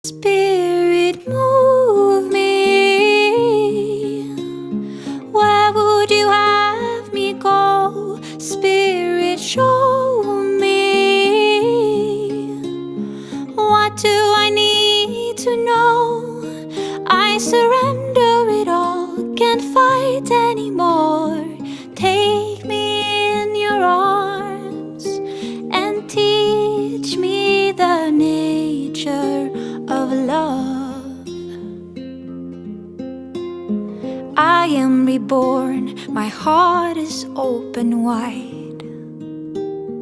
Spirit, move me. Where would you have me go? Spirit, show me. What do I need to know? I surrender it all, can't fight anymore. Take me in your arms and teach me the nature of love. I am reborn, my heart is open wide.